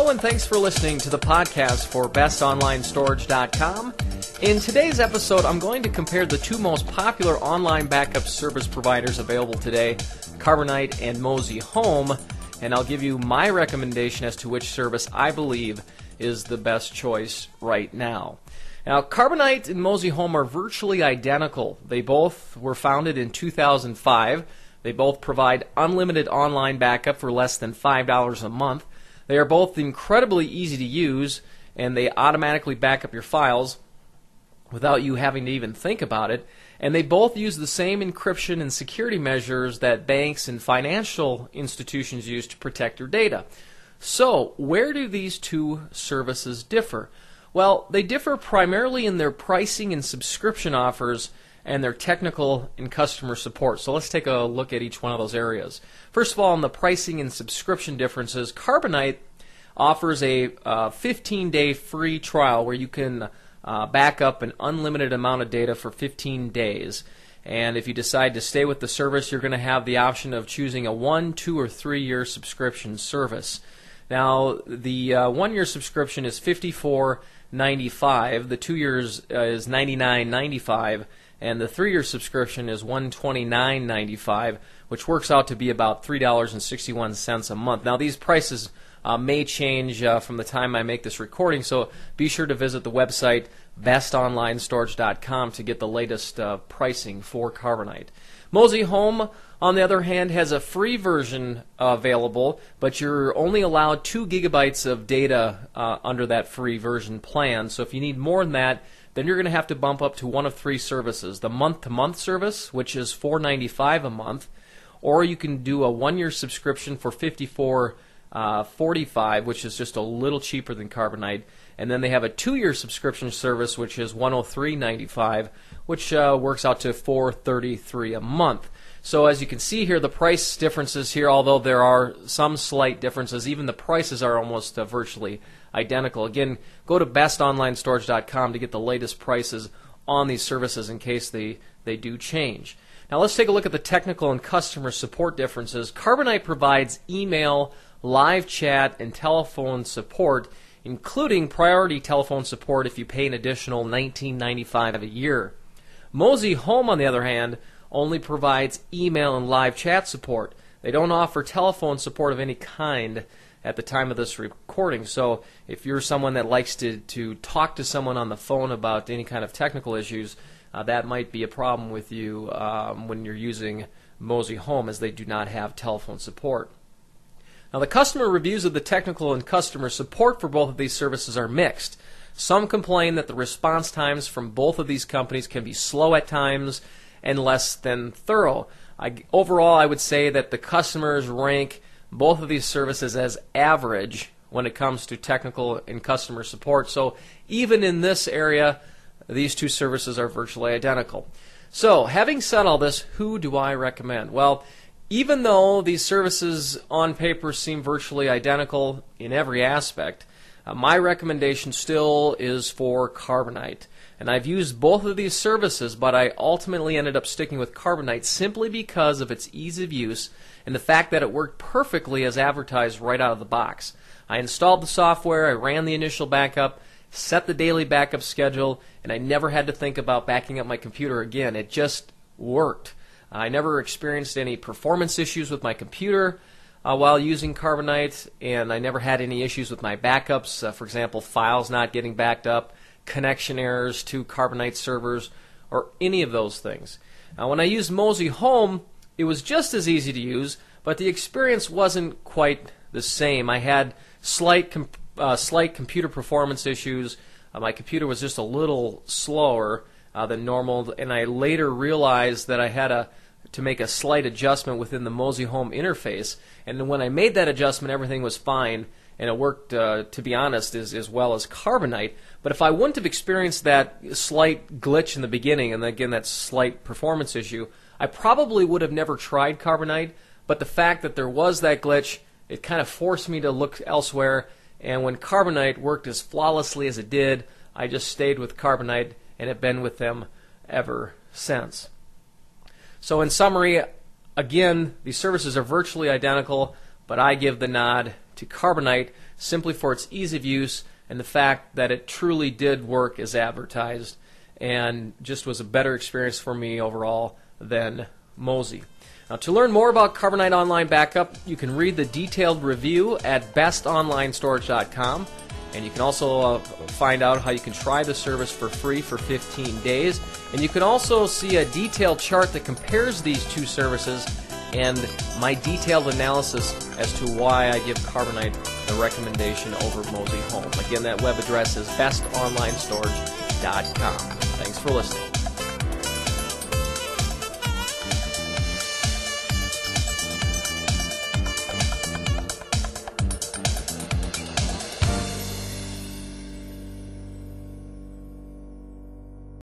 Hello and thanks for listening to the podcast for bestonlinestorage.com. In today's episode, I'm going to compare the two most popular online backup service providers available today, Carbonite and Mozy-Home, and I'll give you my recommendation as to which service I believe is the best choice right now. Now, Carbonite and Mozy-Home are virtually identical. They both were founded in 2005. They both provide unlimited online backup for less than $5 a month. They are both incredibly easy to use, and they automatically back up your files without you having to even think about it. And they both use the same encryption and security measures that banks and financial institutions use to protect your data. So, where do these two services differ? Well, they differ primarily in their pricing and subscription offers and their technical and customer support. So let's take a look at each one of those areas. First of all, on the pricing and subscription differences, Carbonite offers a 15-day free trial where you can back up an unlimited amount of data for 15 days. And if you decide to stay with the service, you're going to have the option of choosing a 1, 2, or 3-year subscription service. Now, the 1-year subscription is $54.95, the 2 years is $99.95, and the 3-year subscription is $129.95, which works out to be about $3.61 a month. Now, these prices may change from the time I make this recording, so be sure to visit the website bestonlinestorage.com to get the latest pricing for Carbonite. Mozy-Home, on the other hand, has a free version available, but you're only allowed 2 gigabytes of data under that free version plan. So if you need more than that, then you're going to have to bump up to one of 3 services. The month-to-month service, which is $4.95 a month, or you can do a 1-year subscription for $54.45, which is just a little cheaper than Carbonite. And then they have a 2-year subscription service, which is $103.95, which works out to $433 a month. So as you can see here, the price differences here, although there are some slight differences, even the prices are almost virtually identical. Again, go to bestonlinestorage.com to get the latest prices on these services in case they do change. Now let's take a look at the technical and customer support differences. Carbonite provides email, live chat, and telephone support, including priority telephone support if you pay an additional $19.95 a year. Mozy-Home, on the other hand, only provides email and live chat support. They don't offer telephone support of any kind at the time of this recording. So if you're someone that likes to talk to someone on the phone about any kind of technical issues, that might be a problem with you when you're using Mozy-Home, as they do not have telephone support. Now, the customer reviews of the technical and customer support for both of these services are mixed. Some complain that the response times from both of these companies can be slow at times and less than thorough. Overall, I would say that the customers rank both of these services as average when it comes to technical and customer support. So even in this area, these two services are virtually identical. So having said all this, who do I recommend? Well, even though these services on paper seem virtually identical in every aspect, my recommendation still is for Carbonite. And I've used both of these services, but I ultimately ended up sticking with Carbonite simply because of its ease of use and the fact that it worked perfectly as advertised right out of the box. I installed the software, I ran the initial backup, set the daily backup schedule, and I never had to think about backing up my computer again. It just worked. I never experienced any performance issues with my computer while using Carbonite, and I never had any issues with my backups, for example, files not getting backed up, connection errors to Carbonite servers, or any of those things. Now, when I used Mozy-Home, it was just as easy to use, but the experience wasn't quite the same. I had slight computer performance issues. My computer was just a little slower than normal, and I later realized that I had to make a slight adjustment within the Mozy-Home interface. And when I made that adjustment, everything was fine, and it worked, to be honest, as well as Carbonite. But if I wouldn't have experienced that slight glitch in the beginning, and again that slight performance issue, I probably would have never tried Carbonite. But the fact that there was that glitch, it kind of forced me to look elsewhere. And when Carbonite worked as flawlessly as it did, I just stayed with Carbonite and have been with them ever since. So in summary, again, these services are virtually identical, but I give the nod to Carbonite simply for its ease of use and the fact that it truly did work as advertised and just was a better experience for me overall than Mozy. Now, to learn more about Carbonite Online Backup, you can read the detailed review at bestonlinestorage.com, and you can also find out how you can try the service for free for 15 days. And you can also see a detailed chart that compares these two services and my detailed analysis as to why I give Carbonite a recommendation over Mozy Home. Again, that web address is bestonlinestorage.com. Thanks for listening.